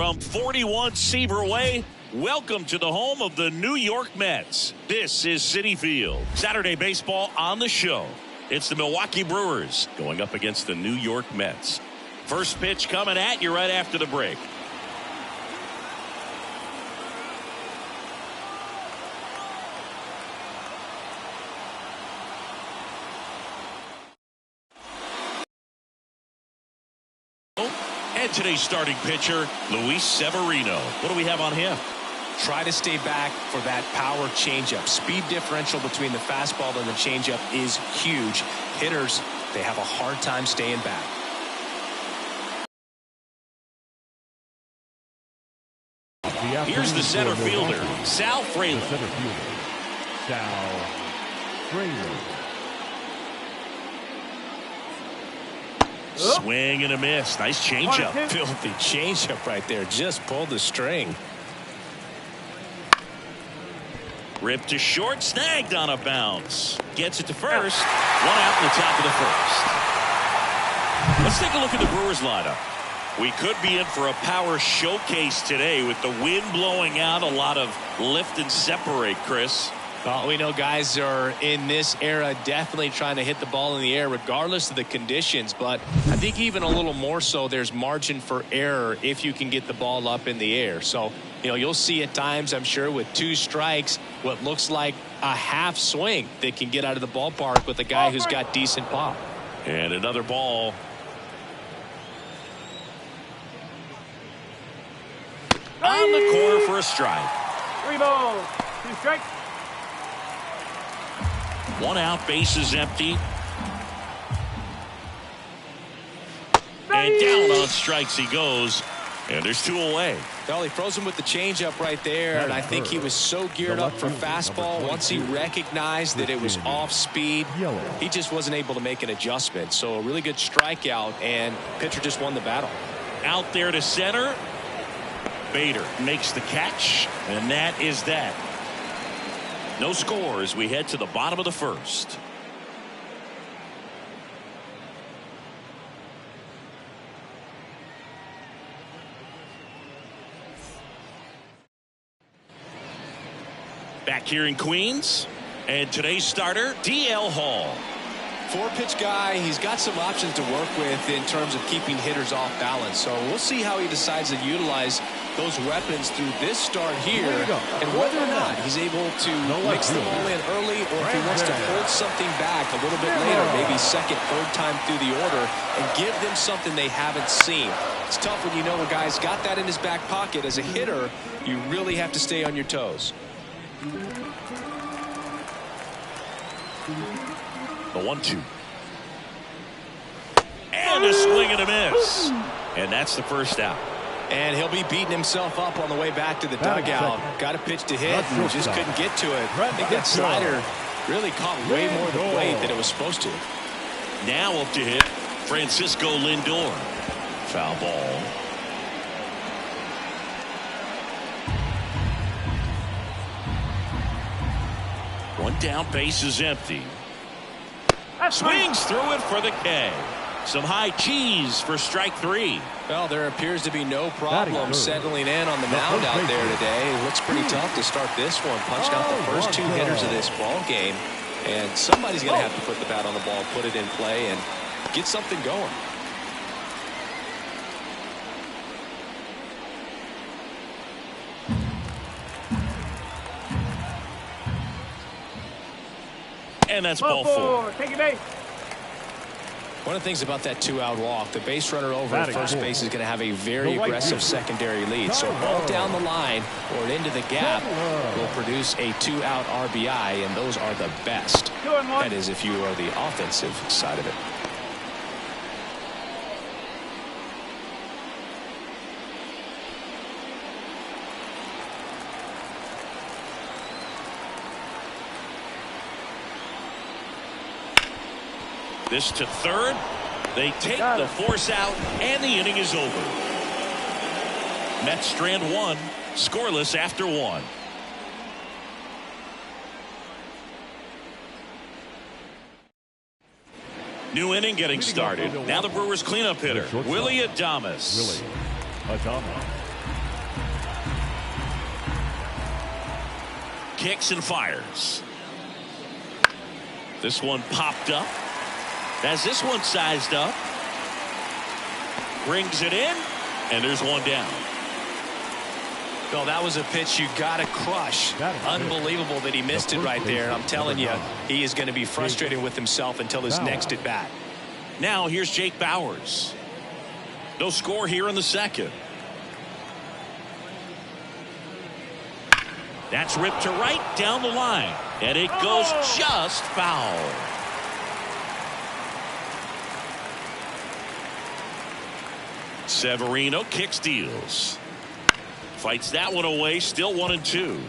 From 41 Seaver Way, welcome to the home of the New York Mets. This is Citi Field. Saturday baseball on the show. It's the Milwaukee Brewers going up against the New York Mets. First pitch coming at you right after the break. And today's starting pitcher, Luis Severino. What do we have on him? Try to stay back for that power changeup. Speed differential between the fastball and the changeup is huge. Hitters, they have a hard time staying back. Here's the center fielder, Sal Fraley. Sal Fraley. Swing and a miss. Nice changeup. Filthy changeup right there. Just pulled the string. Ripped to short, snagged on a bounce. Gets it to first. One out in the top of the first. Let's take a look at the Brewers lineup. We could be in for a power showcase today with the wind blowing out, a lot of lift and separate, Chris. Well, we know guys are in this era definitely trying to hit the ball in the air regardless of the conditions, but I think even a little more so there's margin for error if you can get the ball up in the air. So, you'll see at times, I'm sure, with 2 strikes, what looks like a half swing that can get out of the ballpark with a guy who's got decent pop. And another ball. On the corner for a strike. 3 balls, 2 strikes. 1 out, bases empty. And down on strikes he goes. And there's 2 away. Well, he froze him with the changeup right there, and I think he was so geared up for fastball. Once he recognized that it was off speed, he just wasn't able to make an adjustment. So a really good strikeout, and pitcher just won the battle. Out there to center. Bader makes the catch, and that is that. No score as we head to the bottom of the first. Back here in Queens, and today's starter, DL Hall. 4-pitch guy. He's got some options to work with in terms of keeping hitters off balance. So we'll see how he decides to utilize those weapons through this start here, and whether or not he's able to mix the ball in early, or if he wants to hold something back a little bit later, maybe second, third time through the order, and give them something they haven't seen. It's tough when you know a guy's got that in his back pocket. As a hitter, you really have to stay on your toes. The 1-2. And a swing and a miss. And that's the first out. And he'll be beating himself up on the way back to the dugout. Got a pitch to hit and just couldn't get to it. I think that slider really caught way more of the blade than it was supposed to. Now up to hit, Francisco Lindor. Foul ball. One down, base is empty. Swings through it for the K. Some high cheese for strike 3. Well, there appears to be no problem settling in on the mound out there today. It looks pretty tough to start this one. Punched out the first 2 hitters of this ball game, and somebody's going to have to put the bat on the ball, put it in play, and get something going. And that's ball 4. Take your base. One of the things about that 2-out walk, the base runner over at first base is going to have a very aggressive secondary lead. So ball down the line or into the gap will produce a 2-out RBI, and those are the best. That is, if you are the offensive side of it. This to third. They take the force out, and the inning is over. Mets strand 1, scoreless after 1. New inning getting started. Now the Brewers cleanup hitter, Willie Adames. kicks and fires. This one popped up. Has this one sized up. Brings it in, and there's one down. No, that was a pitch you got to crush. Unbelievable that he missed it right there. And I'm telling you, he is going to be frustrated with himself until his next at bat. Now here's Jake Bauers. No score here in the second. That's ripped to right down the line, and it goes just foul. Severino kick steals. Fights that one away, still 1-2.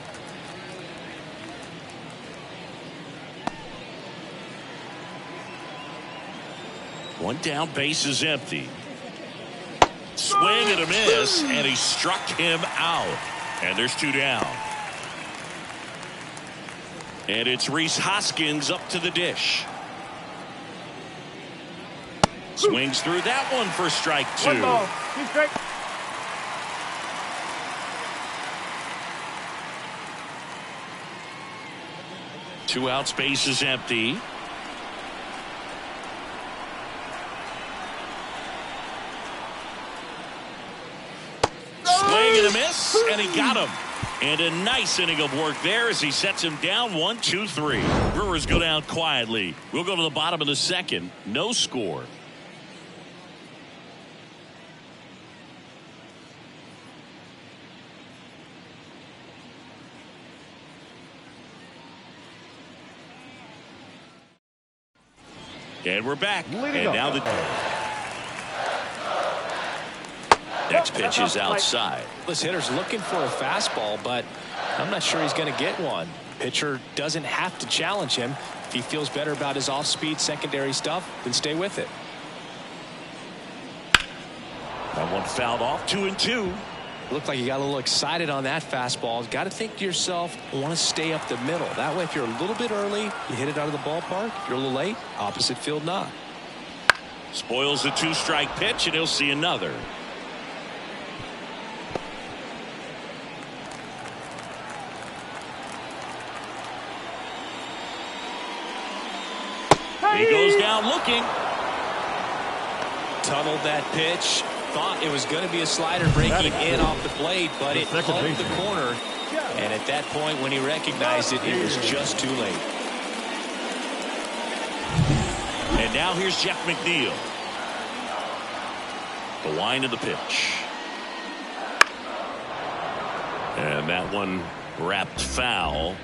One down, base is empty. Swing and a miss, and he struck him out. And there's two down. And it's Rhys Hoskins up to the dish. Swings through that one for strike two. 1 ball, 2 strikes. Two outs, base is empty. Swing and a miss, and he got him. And a nice inning of work there as he sets him down 1-2-3. Brewers go down quietly. We'll go to the bottom of the second. No score. And we're back. And now the next pitch is outside. This hitter's looking for a fastball, but I'm not sure he's going to get one. Pitcher doesn't have to challenge him. If he feels better about his off-speed secondary stuff, then stay with it. That one fouled off, 2-2. Looked like you got a little excited on that fastball. Got to think to yourself, I want to stay up the middle. That way, if you're a little bit early, you hit it out of the ballpark. If you're a little late, opposite field knock. Spoils the 2-strike pitch, and he'll see another. He goes down looking. Tunneled that pitch. Thought it was going to be a slider breaking in off the plate, but it hugged the corner. And at that point, when he recognized it, it was just too late. And now here's Jeff McNeil. The wind of the pitch. And that one wrapped foul.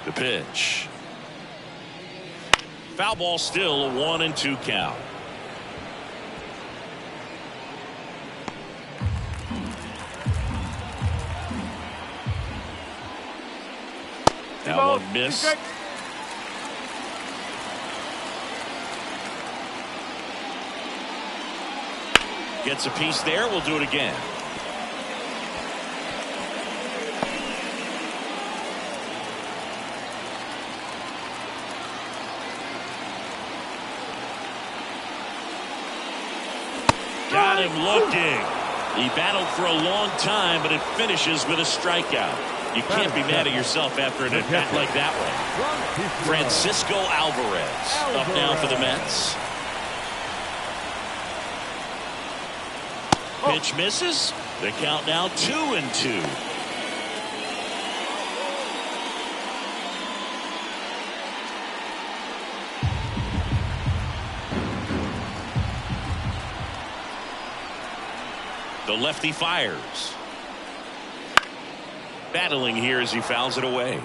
The pitch. Foul ball, still a 1-2 count. That one missed. Gets a piece there. We'll do it again. Got him looking. He battled for a long time, but it finishes with a strikeout. You can't be mad at yourself after an at-bat like that one. Francisco Alvarez up now for the Mets. Pitch misses. The count now 2-2. The lefty fires. Battling here as he fouls it away.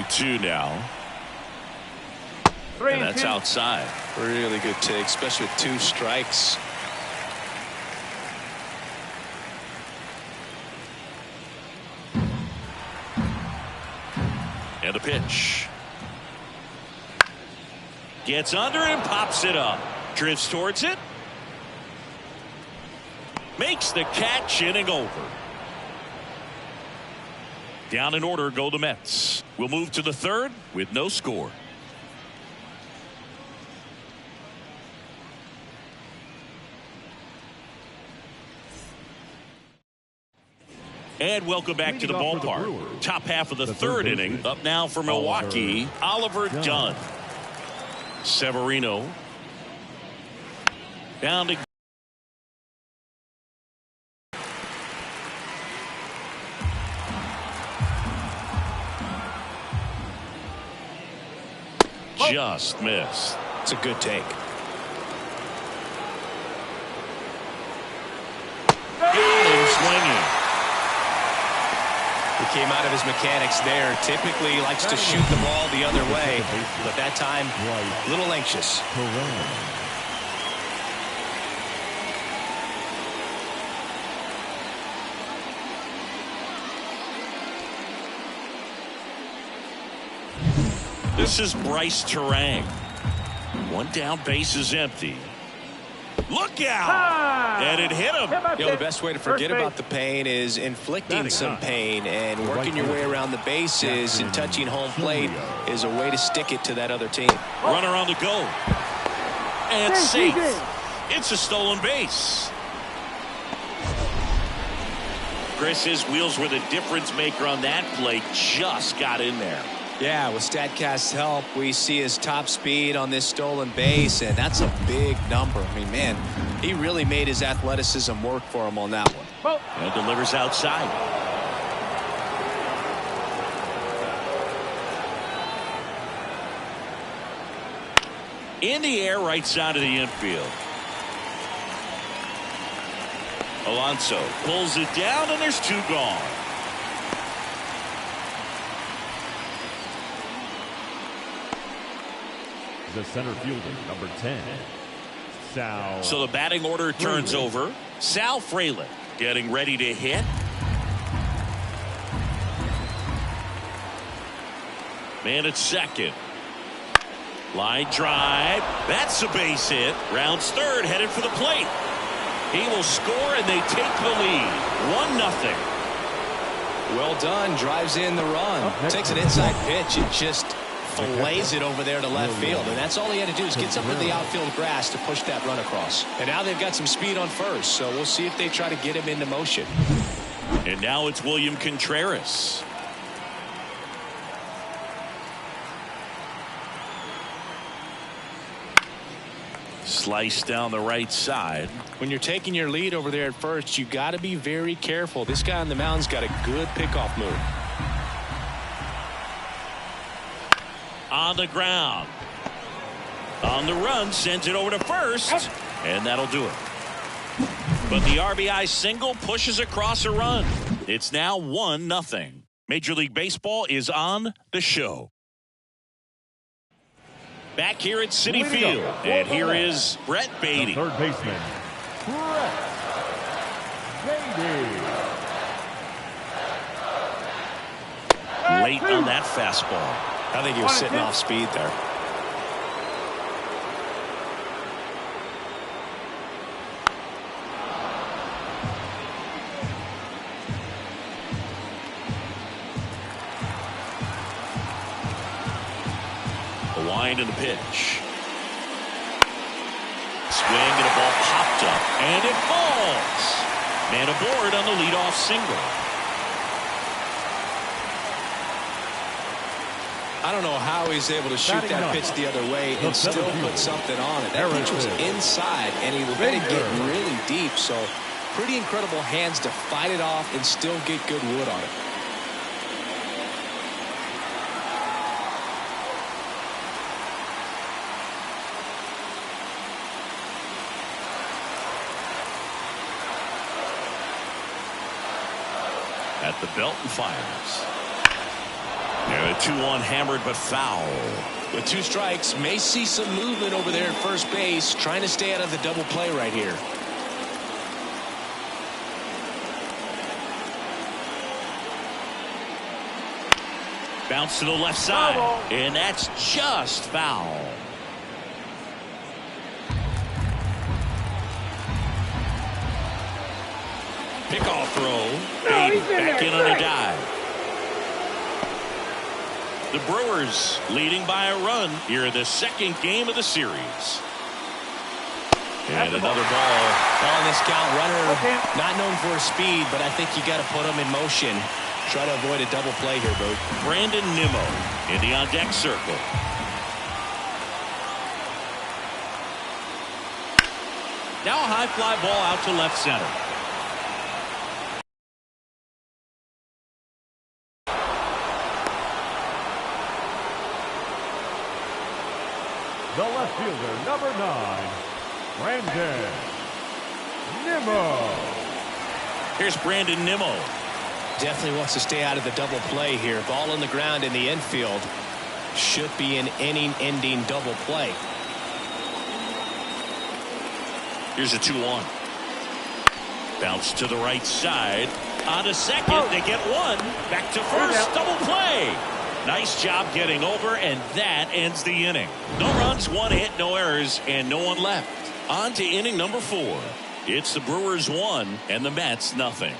Two now. And that's outside. Really good take, especially with 2 strikes. And a pitch. Gets under and pops it up. Drifts towards it. Makes the catch, inning over. Down in order go the Mets. We'll move to the third with no score. And welcome back to the ballpark. Top half of the third inning. Up now for Milwaukee, Oliver Dunn. Severino. Down to just missed. It's a good take. Got him swinging. He came out of his mechanics there. Typically likes to shoot the ball the other way, but that time a little anxious. This is Bryce Terang. One down, base is empty. Look out! And it hit him. You know, the best way to forget about the pain is inflicting some pain, and working your way around the bases and touching home plate is a way to stick it to that other team. Runner on the go. And safe. It's a stolen base. Chris, his wheels were the difference maker on that play. Just got in there. Yeah, with StatCast's help, we see his top speed on this stolen base, and that's a big number. I mean, man, he really made his athleticism work for him on that one. And delivers outside. In the air, right side of the infield. Alonso pulls it down, and there's two gone. The center fielder, number 10, Sal. So the batting order turns over. Sal Frelick getting ready to hit. Man at second. Line drive. That's a base hit. Rounds third, headed for the plate. He will score, and they take the lead. 1-0. Well done. Drives in the run. Takes an inside pitch and just fillets it over there to left field, and that's all he had to do is get up in the outfield grass to push that run across. And now they've got some speed on first, so we'll see if they try to get him into motion. And now it's William Contreras. Slice down the right side. When you're taking your lead over there at first, you got to be very careful. This guy on the mound's got a good pickoff move. On the ground. On the run, sends it over to first, and that'll do it. But the RBI single pushes across a run. It's now 1-0. Major League Baseball is on the show. Back here at Citi Field, and here is Brett Beatty. Third baseman, Brett Beatty. Late on that fastball. I think he was sitting off speed there. The wind and the pitch. Swing and a ball popped up, and it falls. Man aboard on the leadoff single. I don't know how he's able to shoot that pitch the other way and still put something on it. That pitch was inside, and he let it get really deep. So pretty incredible hands to fight it off and still get good wood on it. At the belt and fires. And a 2-1 hammered but foul. With 2 strikes, may see some movement over there at first base, trying to stay out of the double play right here. Bounce to the left side, and that's just foul. Pickoff throw. Back in on a dive. The Brewers leading by a run here in the second game of the series. And another ball. On this count, runner not known for his speed, but I think you got to put him in motion. Try to avoid a double play here, Bert. Brandon Nimmo in the on-deck circle. Now a high fly ball out to left center. The left fielder, number 9, Brandon Nimmo. Here's Brandon Nimmo. Definitely wants to stay out of the double play here. Ball on the ground in the infield. Should be an inning-ending double play. Here's a 2-1. Bounce to the right side. On to second. They get one. Back to first. Double play. Nice job getting over, and that ends the inning. No runs, 1 hit, no errors, and no one left. On to inning number 4. It's the Brewers 1 and the Mets nothing.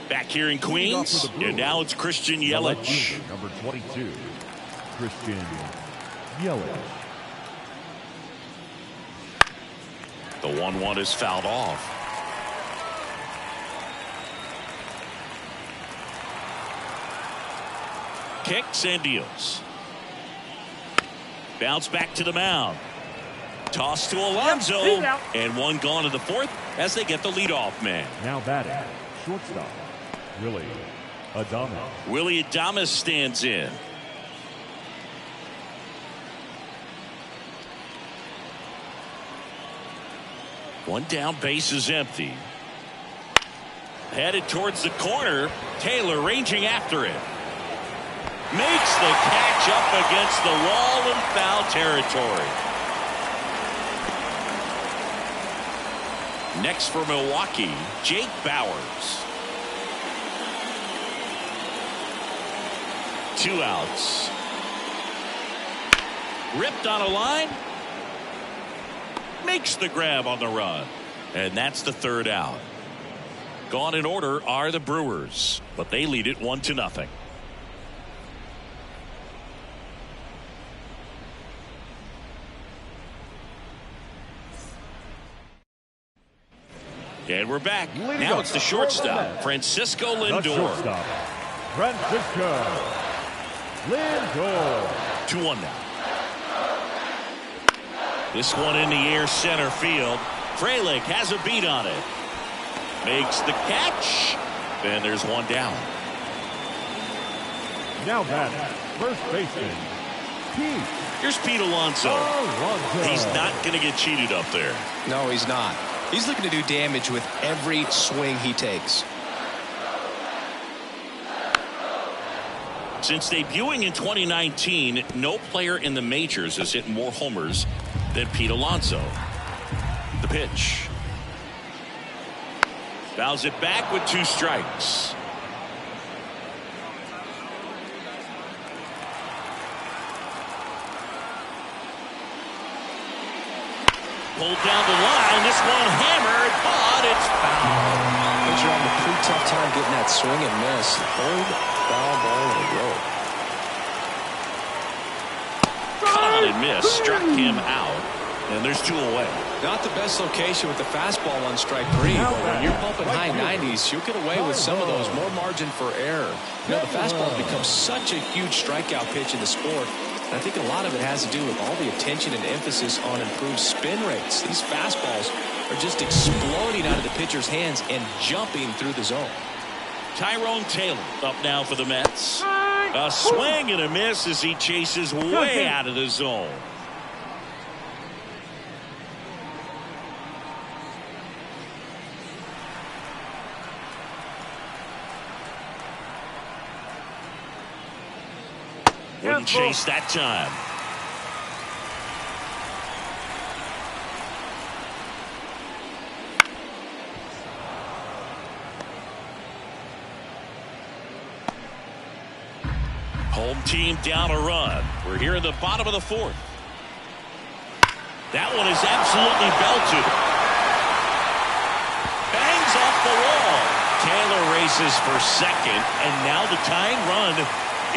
Back here in Queens, and now it's Christian Yelich. Number 22, Christian Yelich. The 1-1 is fouled off. Kicks and deals. Bounce back to the mound. Toss to Alonso. And one gone in the 4th as they get the leadoff man. Now batting, shortstop, Willie Adames. Willie Adames stands in. One down, base is empty. Headed towards the corner. Taylor ranging after it. Makes the catch up against the wall in foul territory. Next for Milwaukee, Jake Bauers. 2 outs. Ripped on a line. Makes the grab on the run. And that's the 3rd out. Gone in order are the Brewers, but they lead it 1-0. And we're back. Now it's the shortstop, Francisco Lindor. The shortstop, Francisco Lindor. 2-1 now. This one in the air center field. Frelick has a beat on it. Makes the catch. And there's one down. Now batting, first baseman, Pete. Here's Pete Alonso. He's not going to get cheated up there. No, he's not. He's looking to do damage with every swing he takes. Since debuting in 2019, no player in the majors has hit more homers than Pete Alonso. The pitch. Fouls it back with 2 strikes. Pulled down the line. This one hammered, but it's foul. Pitcher having a pretty tough time getting that swing and miss. 3rd foul ball in a row. Caught and missed. Struck him out. And there's 2 away. Not the best location with the fastball on strike 3, but when you're pumping high 90s, you'll get away with some of those. More margin for error. You know, the fastball has become such a huge strikeout pitch in the sport. And I think a lot of it has to do with all the attention and emphasis on improved spin rates. These fastballs are just exploding out of the pitcher's hands and jumping through the zone. Tyrone Taylor up now for the Mets. A swing and a miss as he chases way out of the zone. Wouldn't chase that time. Home team down a run. We're here in the bottom of the fourth. That one is absolutely belted. Bangs off the wall. Taylor races for second, and now the tying run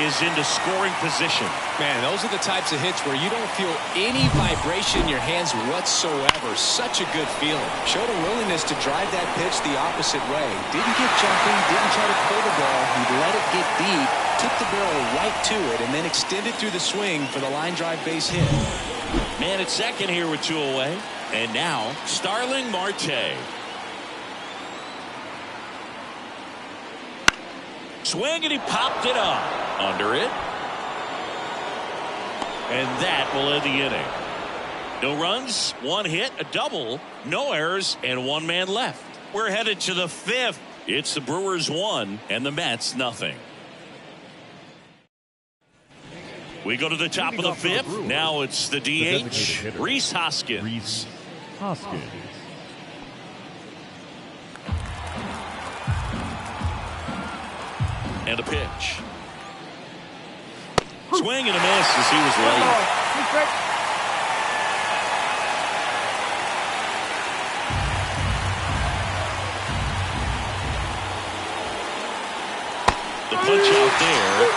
is into scoring position. Man, those are the types of hits where you don't feel any vibration in your hands whatsoever. Such a good feeling. Showed a willingness to drive that pitch the opposite way. Didn't get jumpy, didn't try to pull the ball. He let it get deep, took the barrel right to it, and then extended through the swing for the line drive base hit. Man at second here with 2 away. And now, Starling Marte. Swing, and he popped it up. Under it. And that will end the inning. No runs, 1 hit, a double, no errors, and 1 man left. We're headed to the 5th. It's the Brewers 1 and the Mets nothing. We go to the top of the 5th. Now it's the DH, Rhys Hoskins. Rhys Hoskins. And a pitch. Swing and a miss as he was late. The punch out there,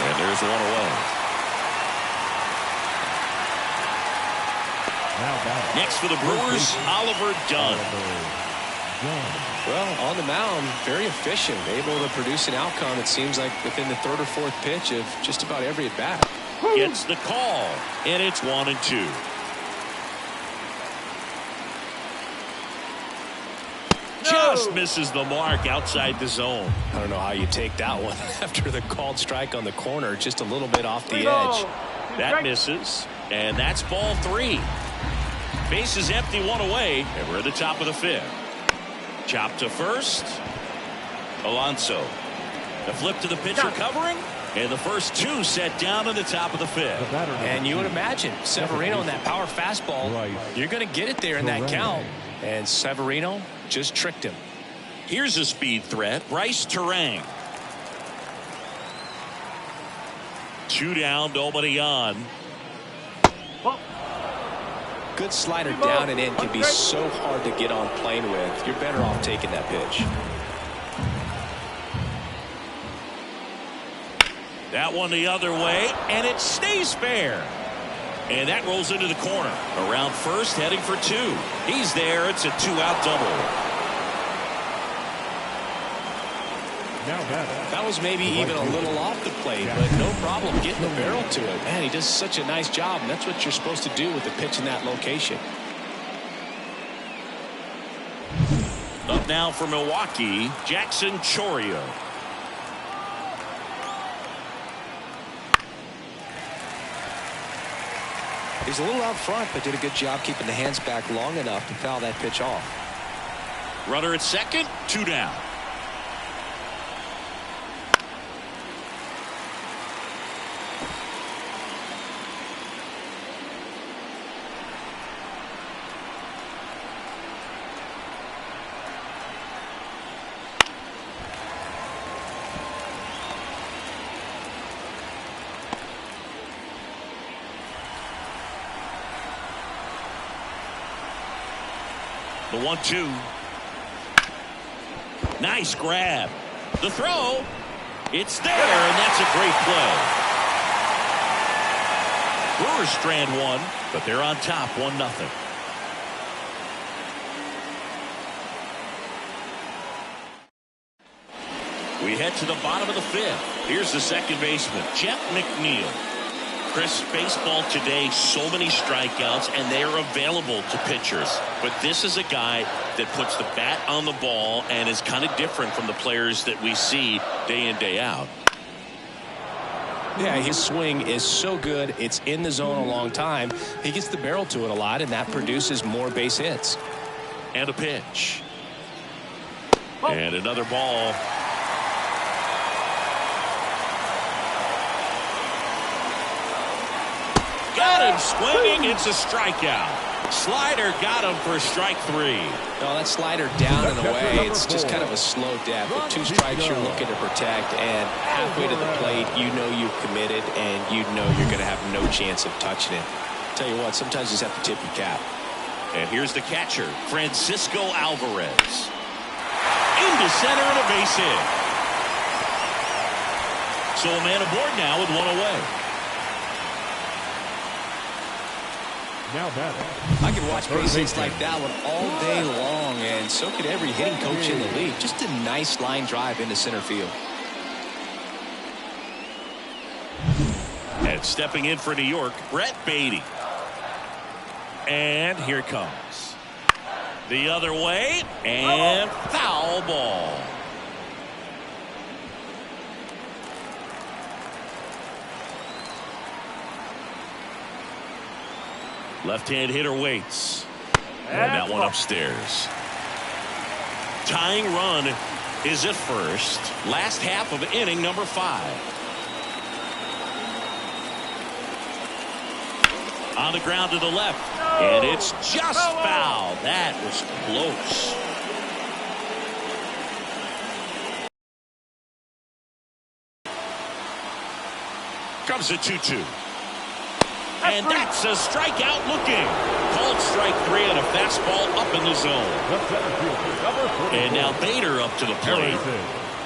and there's 1 away. Next for the Brewers, Oliver Dunn. Well, on the mound, very efficient, able to produce an outcome, it seems like, within the 3rd or 4th pitch of just about every at-bat. Gets the call, and it's 1-2. Just misses the mark outside the zone. I don't know how you take that one after the called strike on the corner, just a little bit off the edge. That misses, and that's ball 3. Base is empty, 1 away, and we're at the top of the 5th. Chop to first. Alonso. The flip to the pitcher covering. And the first 2 set down in the top of the 5th. And you would imagine Severino in that power fastball. You're going to get it there in that count. And Severino just tricked him. Here's a speed threat. Bryce Terang. 2 down, nobody on. Good slider down and in can be so hard to get on plane with. You're better off taking that pitch. That one the other way, and it stays fair. And that rolls into the corner. Around first, heading for 2. He's there. It's a 2-out double. That was maybe even a little off the plate, but no problem getting the barrel to it. Man, he does such a nice job, and that's what you're supposed to do with the pitch in that location. Up now for Milwaukee, Jackson Chourio. He's a little out front, but did a good job keeping the hands back long enough to foul that pitch off. Runner at second, 2 down. The 1-2. Nice grab. The throw. It's there, and that's a great play. Brewers strand 1, but they're on top 1-0. We head to the bottom of the 5th. Here's the second baseman, Jeff McNeil. Chris, baseball today, so many strikeouts, and they are available to pitchers. But this is a guy that puts the bat on the ball and is kind of different from the players that we see day in, day out. Yeah, his swing is so good. It's in the zone a long time. He gets the barrel to it a lot, and that produces more base hits. And a pitch. And another ball. Got him swinging. It's a strikeout. Slider got him for strike 3. No, that slider down and away. It's just kind of a slow death. With 2 strikes, you're looking to protect, and halfway to the plate, you know you've committed, and you know you're going to have no chance of touching it. Tell you what, sometimes you just have to tip your cap. And here's the catcher, Francisco Alvarez. Into center and a base hit. So a man aboard now with 1 away. Now batting. I could watch base hits like that one all day long, and so could every hitting coach in the league. Just a nice line drive into center field. And stepping in for New York, Brett Beatty. And here it comes. The other way, and foul ball. Left-hand hitter waits. And that one upstairs. Tying run is at first. Last half of inning number 5. On the ground to the left. And it's just foul. That was close. Comes a 2-2. And that's a strikeout looking. Called strike 3 on a fastball up in the zone. And now Bader up to the plate.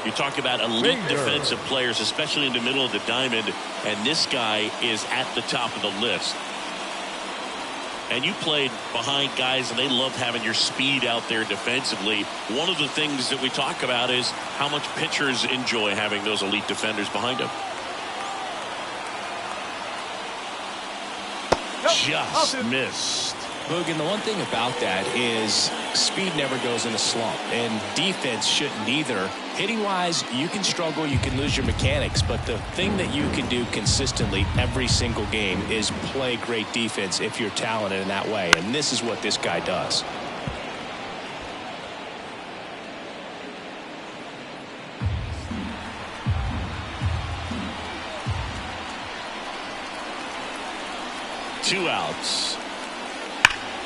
You talk about elite defensive players, especially in the middle of the diamond, and this guy is at the top of the list. And you played behind guys, and they love having your speed out there defensively. One of the things that we talk about is how much pitchers enjoy having those elite defenders behind them. Just missed. Boog, and the one thing about that is speed never goes in a slump, and defense shouldn't either. Hitting-wise, you can struggle, you can lose your mechanics, but the thing that you can do consistently every single game is play great defense if you're talented in that way, and this is what this guy does. Two outs.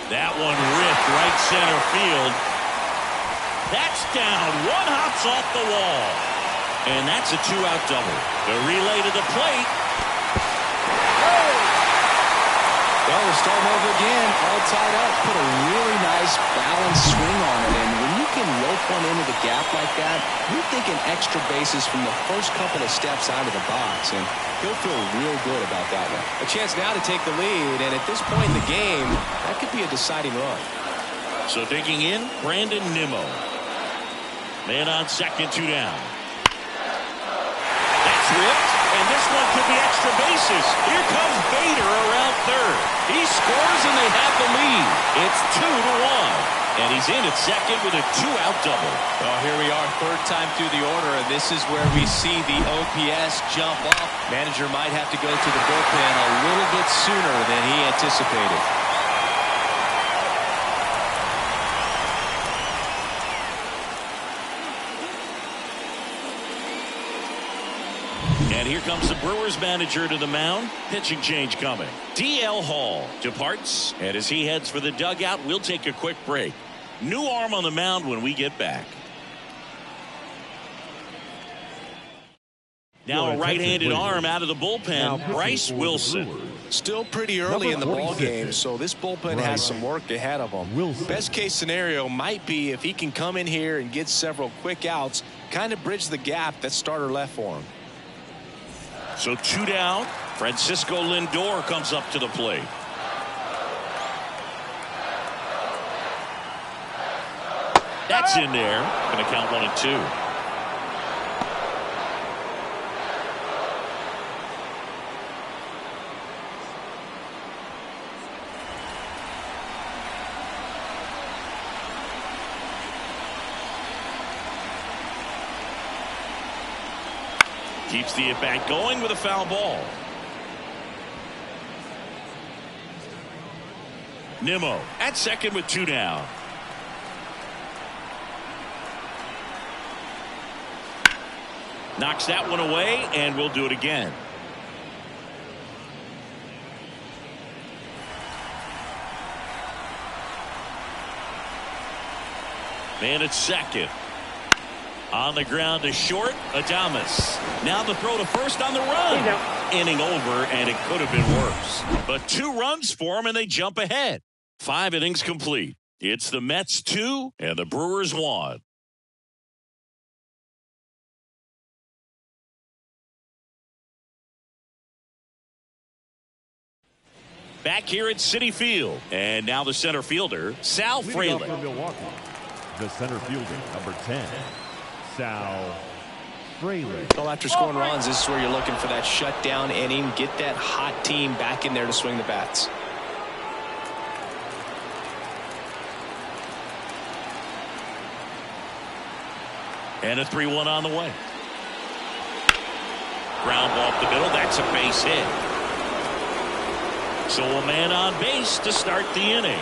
That one ripped right center field. That's down. One hops off the wall. And that's a 2-out double. The relay to the plate. Well, we're starting over again. All tied up. Put a really nice balanced swing on it. And when you can rope one into the gap like that, you're thinking extra bases from the first couple of steps out of the box. And he'll feel real good about that one. A chance now to take the lead. And at this point in the game, that could be a deciding run. So digging in, Brandon Nimmo. Man on second, 2 down. That's ripped, and this one could be extra bases. Here comes Bader around third. He scores, and they have the lead. It's 2-1. And he's in at second with a 2-out double. Well, here we are, third time through the order, and this is where we see the OPS jump up. Manager might have to go to the bullpen a little bit sooner than he anticipated. And here comes the Brewers manager to the mound. Pitching change coming. D.L. Hall departs. And as he heads for the dugout, we'll take a quick break. New arm on the mound when we get back. Now a right-handed arm out of the bullpen, Bryce Wilson. Still pretty early in the ball game, so this bullpen has some work ahead of him. Best case scenario might be if he can come in here and get several quick outs, kind of bridge the gap that starter left for him. So 2 down. Francisco Lindor comes up to the plate. That's in there. Going to count 1-2. Keeps the at-bat going with a foul ball. Nimmo at second with 2 down. Knocks that one away, and we'll do it again. Man at second. On the ground to short, Adames. Now the throw to first on the run. Inning over, and it could have been worse. But 2 runs for him, and they jump ahead. 5 innings complete. It's the Mets 2 and the Brewers 1. Back here at Citi Field. And now the center fielder, Sal Frelick. For Milwaukee, the center fielder, number 10, Sal Frelick. Well, after scoring runs, this is where you're looking for that shutdown inning. Get that hot team back in there to swing the bats. And a 3-1 on the way. Ground ball up the middle. That's a base hit. So a man on base to start the inning.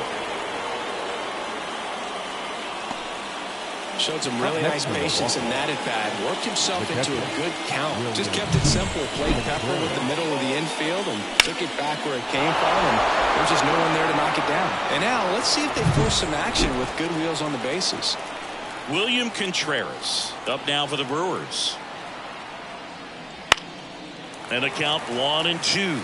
Showed some really nice patience in that at bat. Worked himself into a good count. Just kept it simple. Played Pepper with the middle of the infield and took it back where it came from. And there's just no one there to knock it down. And now let's see if they force some action with good wheels on the bases. William Contreras up now for the Brewers. And the count 1-2.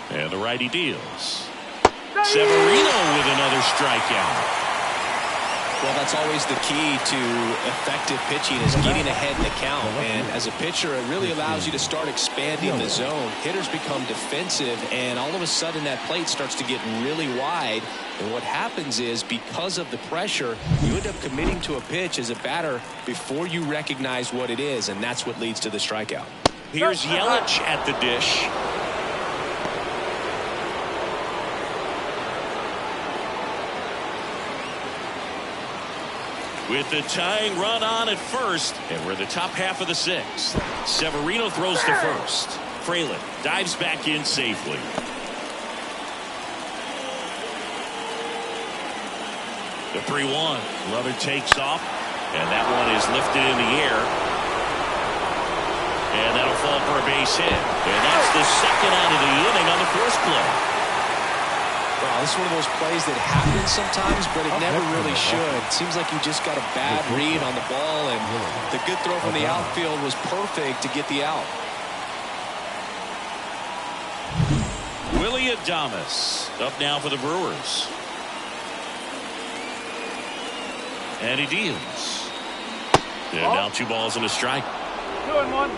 And the righty deals. Severino with another strikeout. Well, that's always the key to effective pitching is getting ahead in the count. And as a pitcher, it really allows you to start expanding the zone. Hitters become defensive, and all of a sudden that plate starts to get really wide. And what happens is, because of the pressure, you end up committing to a pitch as a batter before you recognize what it is, and that's what leads to the strikeout. Here's Yelich at the dish. With the tying run on at first, and we're in the top half of the 6th. Severino throws to first. Frelick dives back in safely. The 3-1. Ruther takes off, and that one is lifted in the air. And that'll fall for a base hit. And that's the second out of the inning on the first play. Well, this is one of those plays that happens sometimes, but it never really should. It seems like you just got a bad read on the ball, and the good throw from the outfield was perfect to get the out. Willie Adames up now for the Brewers. And he deals. And now 2 balls and a strike. 2-1.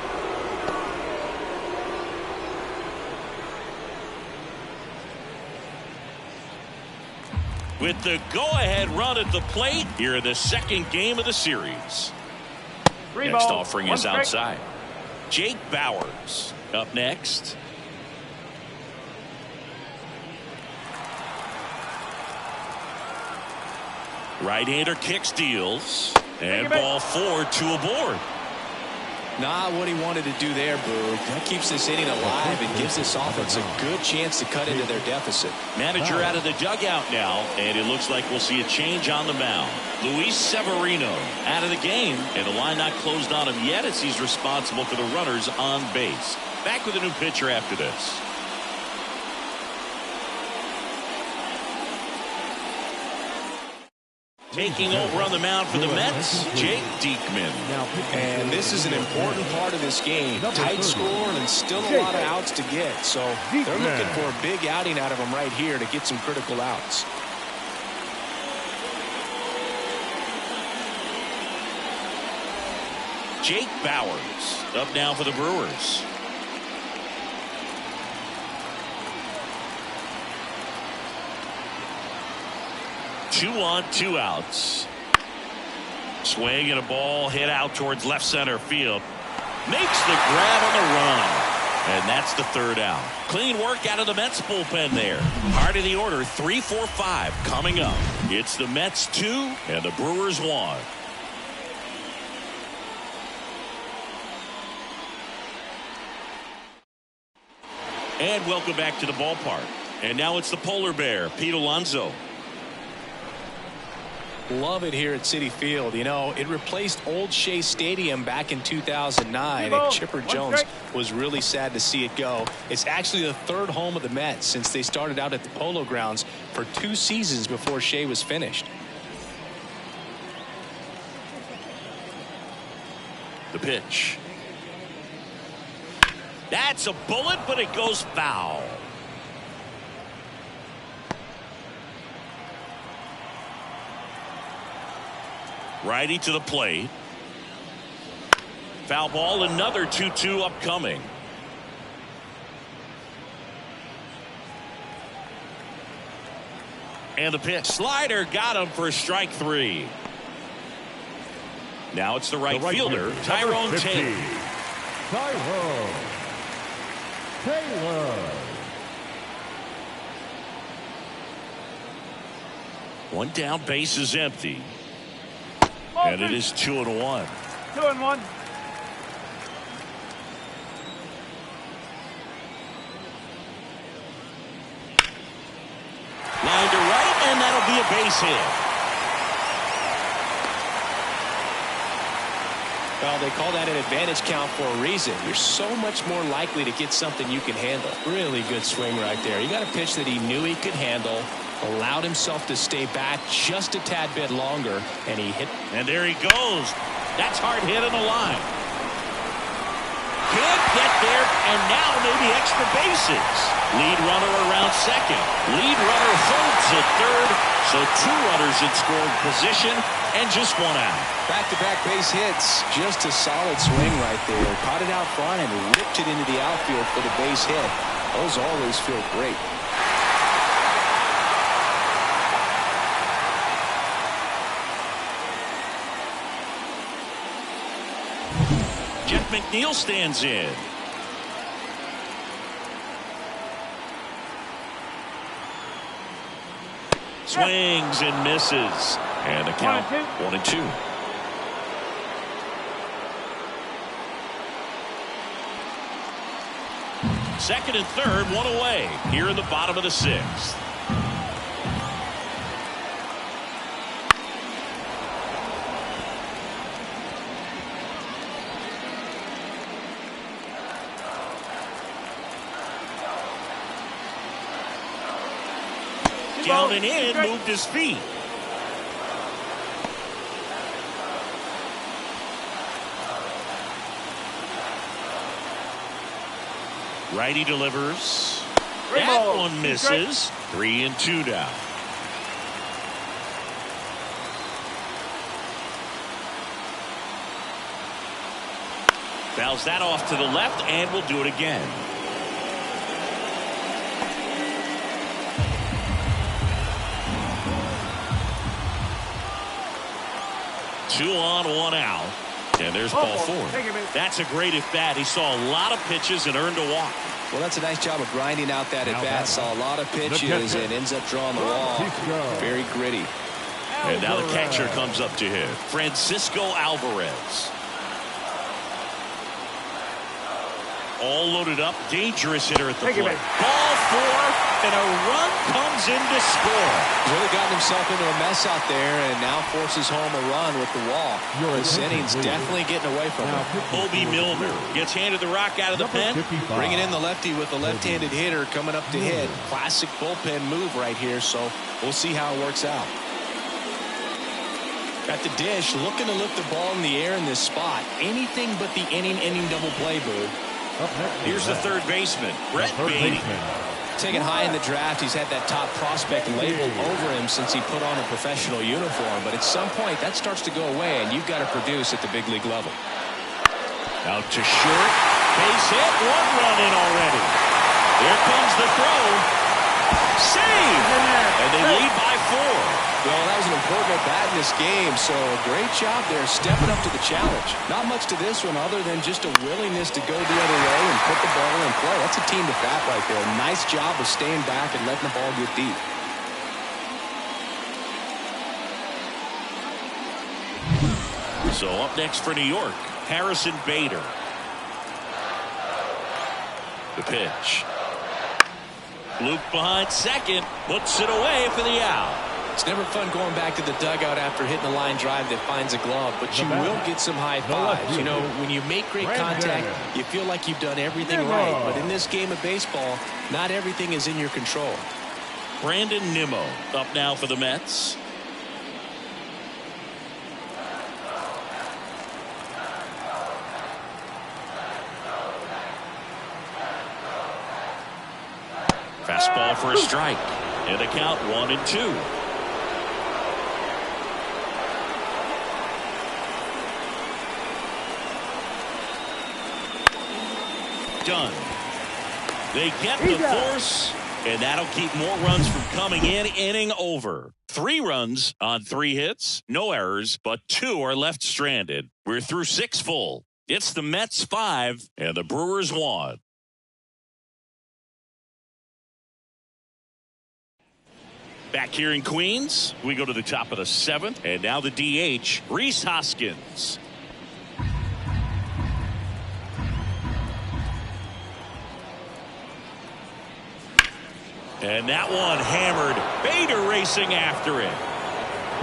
With the go-ahead run at the plate here in the second game of the series. Next offering is outside. Jake Bauers up next. Right-hander kicks, deals, and ball 4, 2 aboard. Not what he wanted to do there, Boo. That keeps this inning alive and gives this offense a good chance to cut into their deficit. Manager out of the dugout now, and it looks like we'll see a change on the mound. Luis Severino out of the game, and the line not closed on him yet as he's responsible for the runners on base. Back with a new pitcher after this. Taking over on the mound for the Mets, Jake Diekman. And this is an important part of this game. Tight score and still a lot of outs to get. So they're looking for a big outing out of him right here to get some critical outs. Jake Bauers up now for the Brewers. Two on, 2 outs. Swing and a ball hit out towards left center field. Makes the grab on the run. And that's the 3rd out. Clean work out of the Mets bullpen there. Heart of the order, 3, 4, 5 coming up. It's the Mets 2 and the Brewers 1. And welcome back to the ballpark. And now it's the polar bear, Pete Alonso. Love it here at Citi Field. You know, it replaced Old Shea Stadium back in 2009, and Chipper Jones was really sad to see it go. It's actually the third home of the Mets since they started out at the Polo Grounds for 2 seasons before Shea was finished. The pitch. That's a bullet, but it goes foul. Righty to the plate. Foul ball, another 2-2 upcoming. And the pitch. Slider got him for strike 3. Now it's the right fielder, Tyrone Taylor. Tyrone Taylor. One down, base is empty. And it is 2-1. 2-1. Line to right, and that'll be a base hit. Well, they call that an advantage count for a reason. You're so much more likely to get something you can handle. Really good swing right there. He got a pitch that he knew he could handle, allowed himself to stay back just a tad bit longer, and he hit. And there he goes. That's hard hit on the line. Can't get there, and now maybe extra bases. Lead runner around second. Lead runner holds at third. So 2 runners in scoring position and just 1 out. Back-to-back base hits. Just a solid swing right there. Caught it out front and ripped it into the outfield for the base hit. Those always feel great. Jeff McNeil stands in. Swings and misses. And the count 1-2. Second and third, 1 away here in the bottom of the 6th. Down and in, moved his feet. Righty delivers. That one misses. 3-2 down. Fouls that off to the left, and we'll do it again. Two on, 1 out. And there's ball 4. That's a great at-bat. He saw a lot of pitches and earned a walk. Well, that's a nice job of grinding out that at-bat. Saw a lot of pitches and ends up drawing the walk. Very gritty. And now the catcher comes up to him. Francisco Alvarez. All loaded up. Dangerous hitter at the plate. Ball 4. And a run comes in to score. Really gotten himself into a mess out there and now forces home a run with the walk. This inning's definitely getting away from him. Obi Milner gets handed the rock out of the pen. Bringing in the lefty with the left-handed hitter coming up to hit. Classic bullpen move right here, so we'll see how it works out. At the dish, looking to lift the ball in the air in this spot. Anything but the inning double play, Boo. Here's the third baseman, Brett Beatty. Taken high in the draft, he's had that top prospect labeled over him since he put on a professional uniform. But at some point, that starts to go away, and you've got to produce at the big league level. Out to short. Base hit. 1 run in already. Here comes the throw. Save! And they lead by 4. Well, that was an important at-bat in this game, so great job there stepping up to the challenge. Not much to this one other than just a willingness to go the other way and put the ball in play. That's a team to bat right there. Nice job of staying back and letting the ball get deep. So up next for New York, Harrison Bader. The pitch. Luke behind second, puts it away for the out. It's never fun going back to the dugout after hitting a line drive that finds a glove, but you will get some high fives. You know, when you make great contact, you feel like you've done everything right. But in this game of baseball, not everything is in your control. Brandon Nimmo up now for the Mets. Fastball for a strike. And a count 1-2. Done. They get the force, and that'll keep more runs from coming in. Inning over. 3 runs on 3 hits, no errors, but 2 are left stranded. We're through 6 full. It's the Mets 5 and the Brewers 1. Back here in Queens, we go to the top of the 7th, and now the DH, Rhys Hoskins. And that one hammered. Bader racing after it.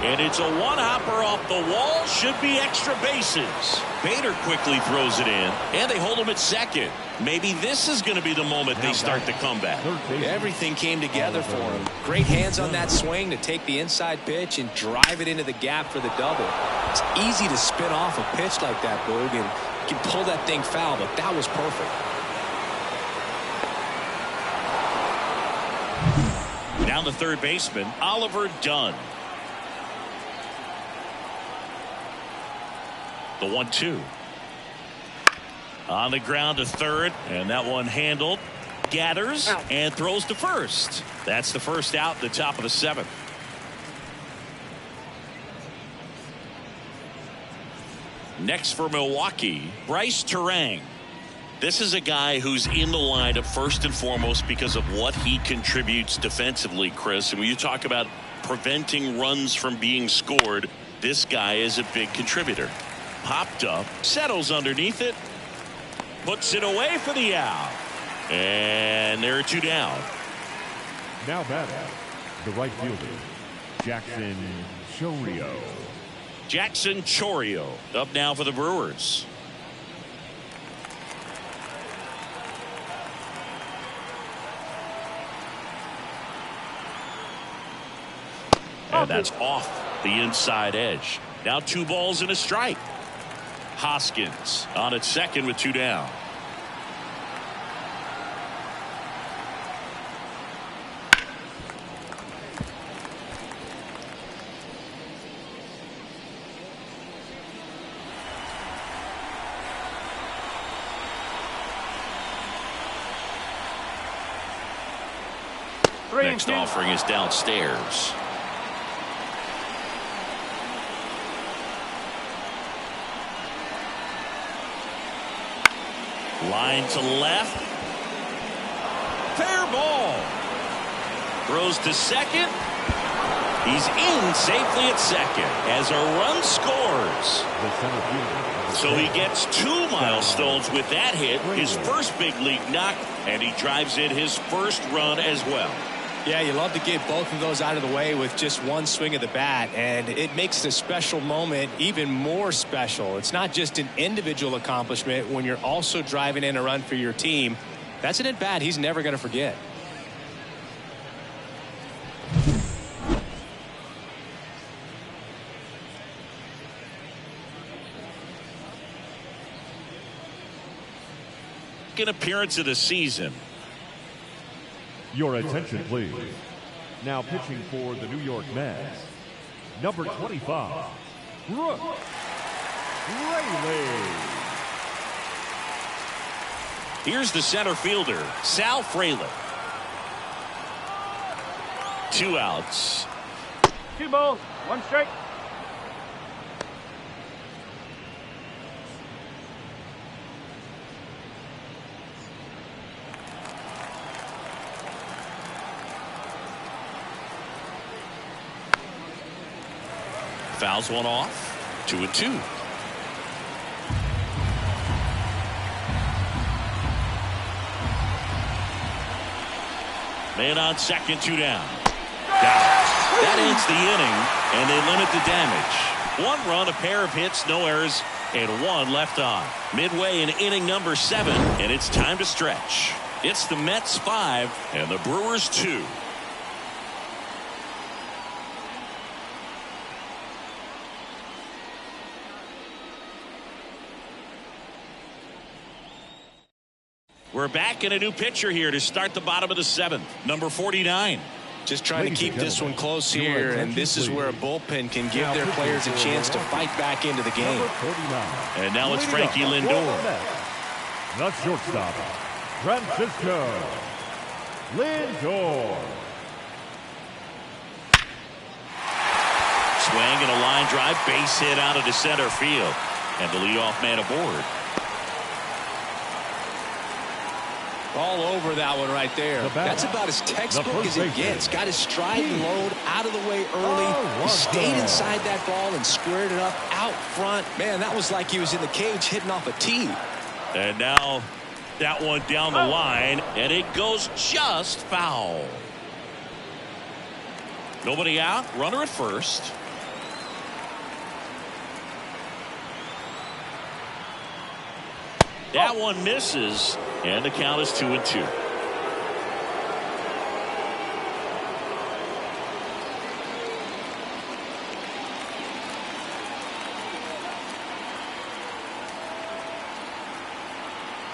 And it's a one-hopper off the wall. Should be extra bases. Bader quickly throws it in. And they hold him at second. Maybe this is going to be the moment they start the comeback. Everything came together for him. Great hands on that swing to take the inside pitch and drive it into the gap for the double. It's easy to spin off a pitch like that, Boog, and you can pull that thing foul, but that was perfect. Down the third baseman, Oliver Dunn. The 1-2. On the ground to third, and that one handled. Gathers and throws to first. That's the first out, the top of the 7th. Next for Milwaukee, Bryce Turang. This is a guy who's in the lineup first and foremost because of what he contributes defensively, Chris. And when you talk about preventing runs from being scored, this guy is a big contributor. Popped up, settles underneath it, puts it away for the out. And there are 2 down. Now batting, the right fielder, Jackson Chourio. Jackson Chourio up now for the Brewers. And that's off the inside edge. Now 2 balls and a strike. Hoskins on at second with 2 down. Next offering is downstairs. Line to left. Fair ball. Throws to second. He's in safely at second as a run scores. So he gets 2 milestones with that hit. His first big league knock, and he drives in his first run as well. Yeah, you love to get both of those out of the way with just one swing of the bat, and it makes the special moment even more special. It's not just an individual accomplishment when you're also driving in a run for your team. That's an at-bat he's never going to forget. Second appearance of the season. Your attention, please. Now pitching for the New York Mets, number 25, Brooks Raley. Here's the center fielder, Sal Frelick. 2 outs. 2 balls, 1 strike. Fouls one off. 2-2. Man on second, 2 down. That completes the inning, and they limit the damage. 1 run, a pair of hits, no errors, and 1 left on. Midway in inning number 7, and it's time to stretch. It's the Mets 5 and the Brewers 2. We're back in a new pitcher here to start the bottom of the 7th. Number 49. Just trying to keep this one close here, and this is where a bullpen can give their players a chance to fight back into the game. And now it's Frankie Lindor. The shortstop, Francisco Lindor. Swing and a line drive, base hit out into center field. And the leadoff man aboard. All over that one right there. That's about as textbook as it gets. Got his stride and load out of the way early. He stayed inside that ball and squared it up out front. Man, that was like he was in the cage hitting off a tee. And now that one down the line, and it goes just foul. Nobody out, runner at first. That one misses, and the count is 2-2.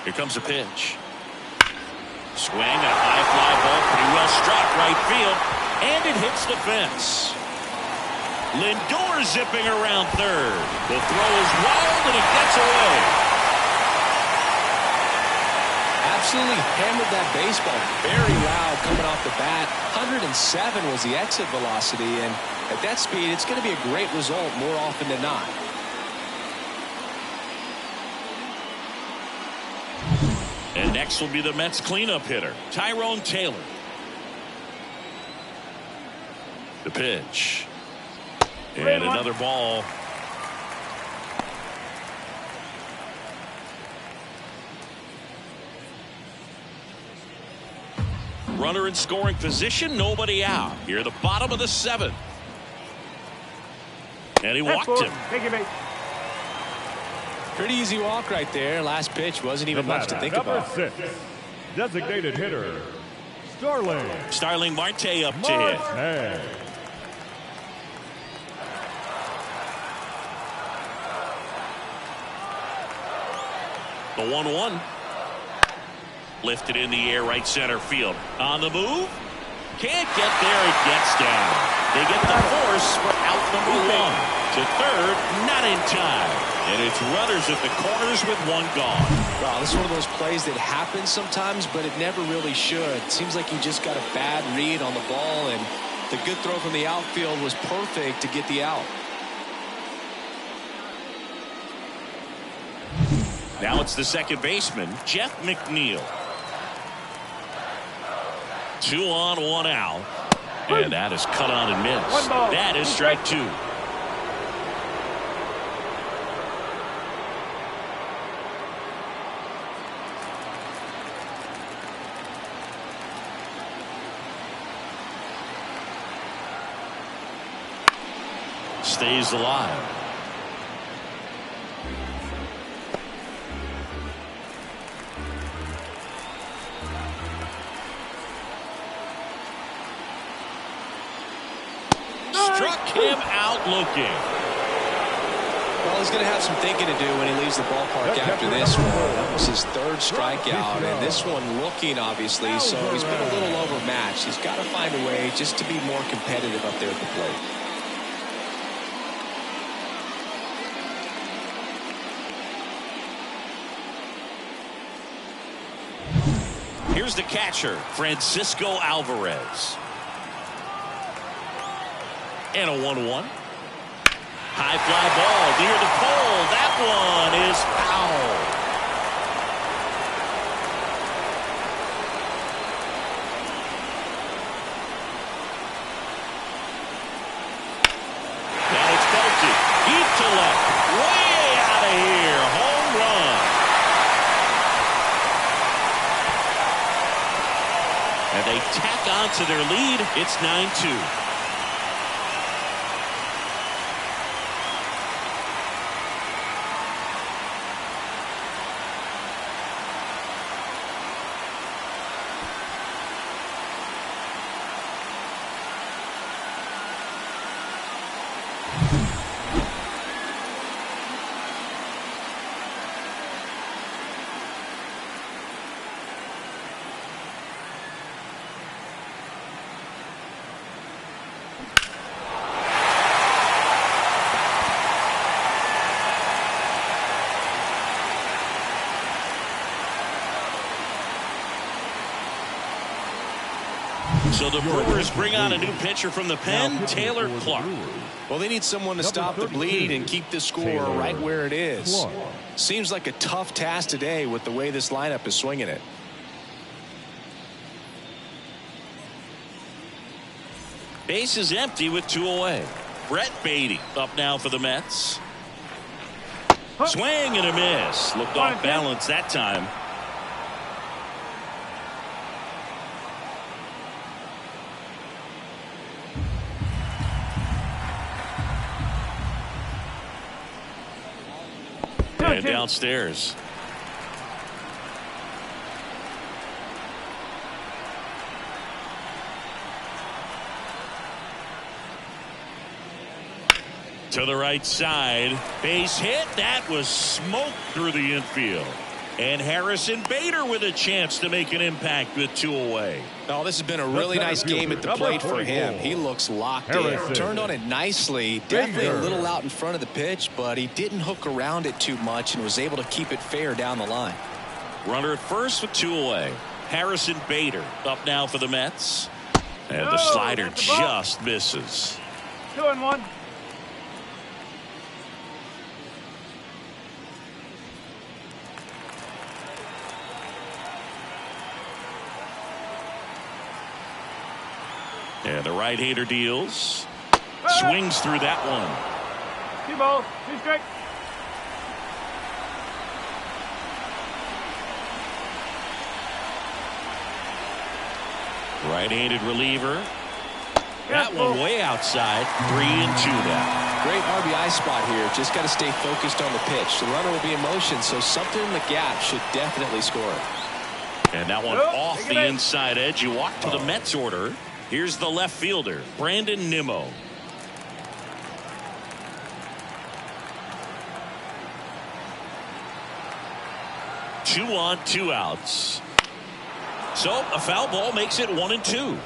Here comes a pitch. Swing, a high fly ball, pretty well struck right field, and it hits the fence. Lindor zipping around third. The throw is wild, and it gets away. Absolutely hammered that baseball. Very loud coming off the bat. 107 was the exit velocity, and at that speed, it's going to be a great result more often than not. And next will be the Mets cleanup hitter, Tyrone Taylor. The pitch. And another ball. Runner in scoring position, nobody out. Here at the bottom of the 7th. And he walked him. Take it, mate. Pretty easy walk right there. Last pitch wasn't even much to think about. Number 6, designated hitter, Starling Marte up to hit. The 1-1. Lifted in the air, right center field. On the move. Can't get there. It gets down. They get the force for out number 1. To third, not in time. And it's runners at the corners with 1 gone. Wow, this is one of those plays that happens sometimes, but it never really should. Seems like he just got a bad read on the ball, and the good throw from the outfield was perfect to get the out. Now it's the second baseman, Jeff McNeil. 2 on, 1 out. And that is cut on and missed. That is strike 2. Stays alive. Struck him out looking. Well, he's going to have some thinking to do when he leaves the ballpark after this one. That was his 3rd strikeout, and this one looking, obviously, so he's been a little overmatched. He's got to find a way just to be more competitive up there at the plate. Here's the catcher, Francisco Alvarez. And a 1-1. High fly ball near the pole. That one is foul. Now it's belted deep to left. Way out of here. Home run. And they tack on to their lead. It's 9-2. So the Brewers bring on a new pitcher from the pen, Taylor Clark. Well, they need someone to stop the bleed and keep the score right where it is. Seems like a tough task today with the way this lineup is swinging it. Base is empty with 2 away. Brett Beatty up now for the Mets. Swing and a miss. Looked off balance that time. And downstairs. To the right side. Base hit. That was smoke through the infield. And Harrison Bader with a chance to make an impact with 2 away. Oh, this has been a really nice game at the plate for him. He looks locked in. Turned on it nicely. Definitely a little out in front of the pitch, but he didn't hook around it too much and was able to keep it fair down the line. Runner at first with 2 away. Harrison Bader up now for the Mets. And the slider just misses. 2-1. And the right-hander deals. Swings through that one. 2 balls, 2 strikes. Right-handed reliever. That one way outside. 3-2 now. Great RBI spot here. Just got to stay focused on the pitch. The runner will be in motion, so something in the gap should definitely score. And that one off the inside edge. You walk to the Mets order. Here's the left fielder, Brandon Nimmo. Two on, 2 outs. So a foul ball makes it 1-2.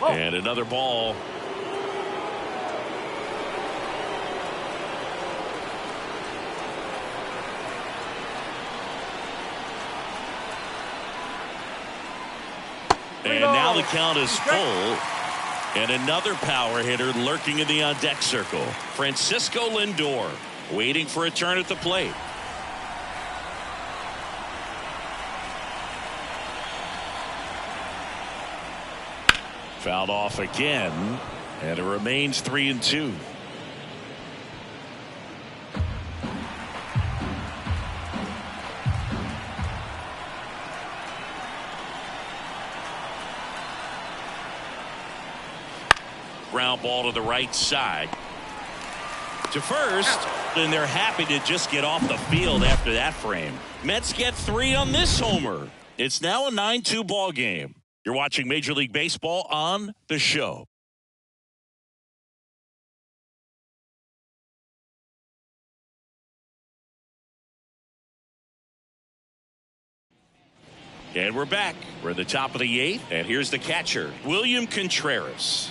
And another ball. And now the count is full. And another power hitter lurking in the on-deck circle. Francisco Lindor waiting for a turn at the plate. Fouled off again, and it remains 3-2. Ground ball to the right side. To first, and they're happy to just get off the field after that frame. Mets get 3 on this homer. It's now a 9-2 ball game. You're watching Major League Baseball on the show. And we're back. We're at the top of the 8th, and here's the catcher, William Contreras.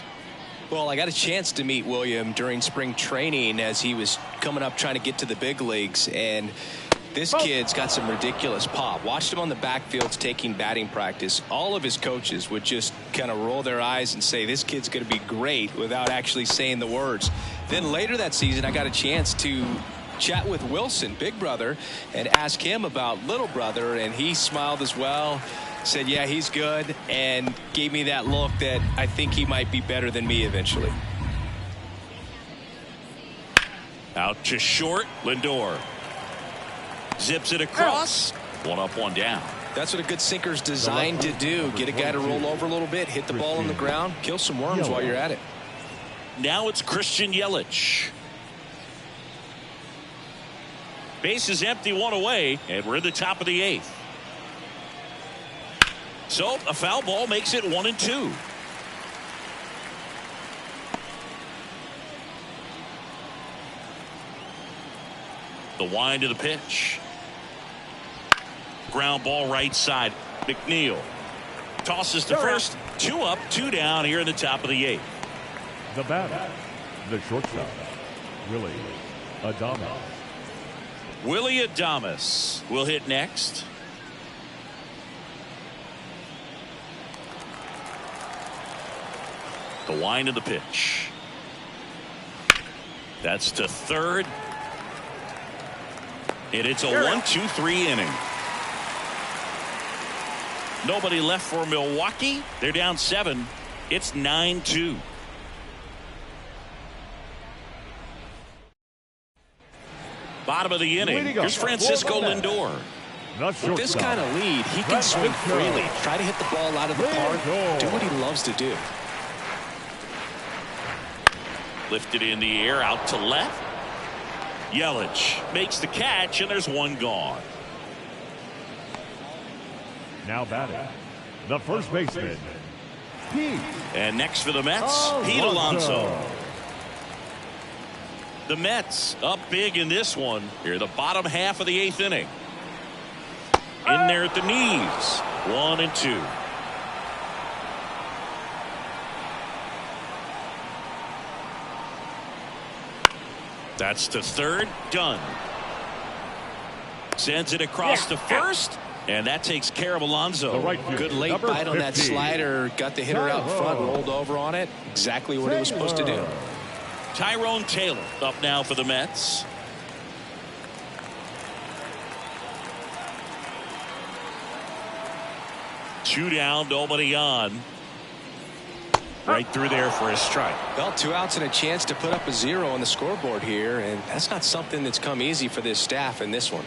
Well, I got a chance to meet William during spring training as he was coming up trying to get to the big leagues, and this kid's got some ridiculous pop. Watched him on the backfields taking batting practice. All of his coaches would just kind of roll their eyes and say, this kid's going to be great, without actually saying the words. Then later that season, I got a chance to chat with Wilson, big brother, and ask him about little brother, and he smiled as well, said, yeah, he's good, and gave me that look that I think he might be better than me eventually. Out to short, Lindor. Zips it across. 1 up, 1 down. That's what a good sinker's designed to do. Get a guy to roll over a little bit, hit the ball on the ground, kill some worms while you're at it. Now it's Christian Yelich. Base is empty, 1 away, and we're in the top of the 8th. So a foul ball makes it 1-2. The wind of the pitch. Ground ball right side. McNeil. Tosses to first. 2 up, 2 down here in the top of the 8th. The batter, the shortstop, Willie Adames. Willie Adames will hit next. The wind of the pitch. That's to third. And it's a 1-2-3 inning. Nobody left for Milwaukee. They're down 7. It's 9-2. Bottom of the inning. Here's Francisco Lindor. With this kind of lead, he can swing freely, try to hit the ball out of the park, do what he loves to do. Lifted in the air, out to left. Yelich makes the catch, and there's 1 gone. Now batting, the first baseman, Pete. And next for the Mets, Pete Alonso. The Mets up big in this one. Here, the bottom half of the 8th inning. In there at the knees. 1 and 2. That's to third. Done. Sends it across to first. And that takes care of Alonso. Good late bite on that slider. Got the hitter out front, rolled over on it. Exactly what he was supposed to do. Tyrone Taylor up now for the Mets. Two down, nobody on. Right through there for a strike. Well, 2 outs and a chance to put up a 0 on the scoreboard here, and that's not something that's come easy for this staff in this one.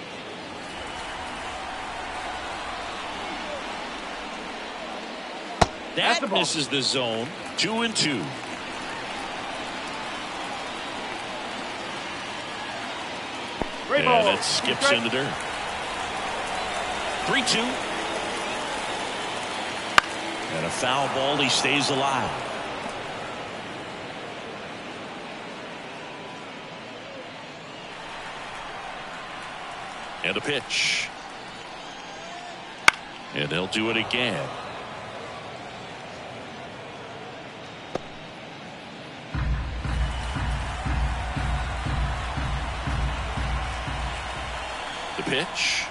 That misses the zone. 2 and 2. And it skips in the dirt. 3-2. And a foul ball. He stays alive. And a pitch. And they'll do it again. The pitch.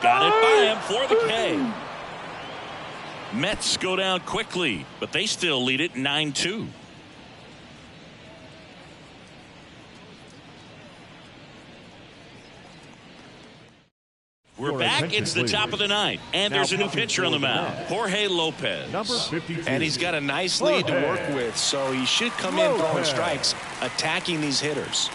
Got it by him for the K. Mets go down quickly, but they still lead it 9-2. We're back. It's the top of the 9th, and there's a new pitcher on the mound, Jorge Lopez. Number 52. And he's got a nice lead to work with, so he should come in throwing strikes, attacking these hitters.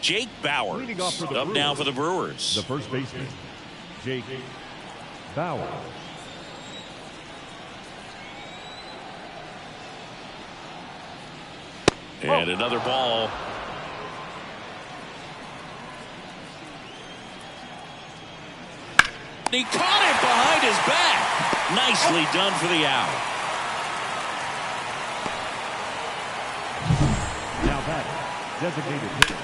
Jake Bauers up now for the Brewers. The first baseman, Jake Bauers. And another ball. He caught it behind his back. Nicely done for the out. Now batting, designated hitter.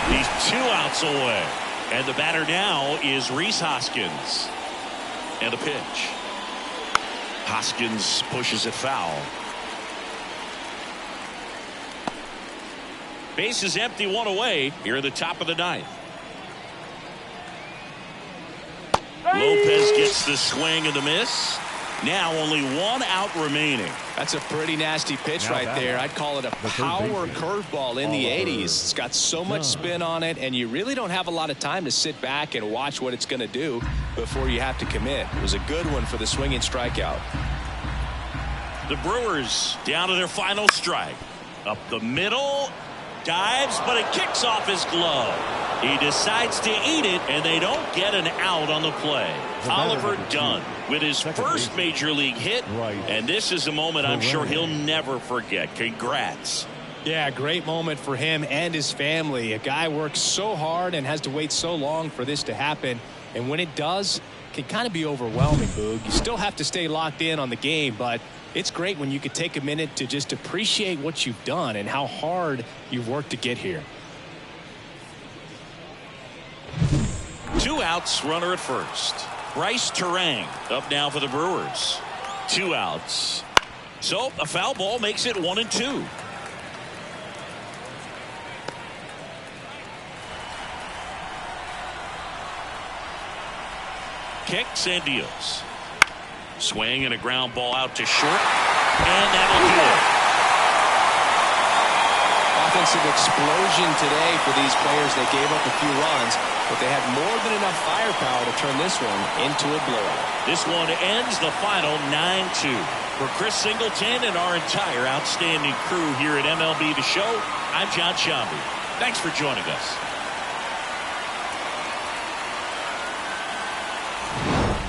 He's 2 outs away. And the batter now is Rhys Hoskins. And a pitch. Hoskins pushes it foul. Base is empty, 1 away here at the top of the 9th. Lopez gets the swing and the miss. Now only 1 out remaining. That's a pretty nasty pitch right there. I'd call it a power curveball in the 80s. It's got so much spin on it, and you really don't have a lot of time to sit back and watch what it's going to do before you have to commit. It was a good one for the swinging strikeout. The Brewers down to their final strike. Up the middle. Dives, but it kicks off his glove. He decides to eat it, and they don't get an out on the play. Oliver Dunn with his first major league hit, and this is a moment I'm sure he'll never forget. Congrats. Yeah, great moment for him and his family. A guy works so hard and has to wait so long for this to happen. And when it does, it can kind of be overwhelming, Boog. You still have to stay locked in on the game, but it's great when you could take a minute to just appreciate what you've done and how hard you've worked to get here. 2 outs, runner at first. Bryce Terang up now for the Brewers. 2 outs. So a foul ball makes it 1-2. Kicks and deals. Swing and a ground ball out to short. And that'll do it. Offensive explosion today for these players. They gave up a few runs, but they had more than enough firepower to turn this one into a blowout. This one ends the final 9-2. For Chris Singleton and our entire outstanding crew here at MLB The Show, I'm John Shambi. Thanks for joining us.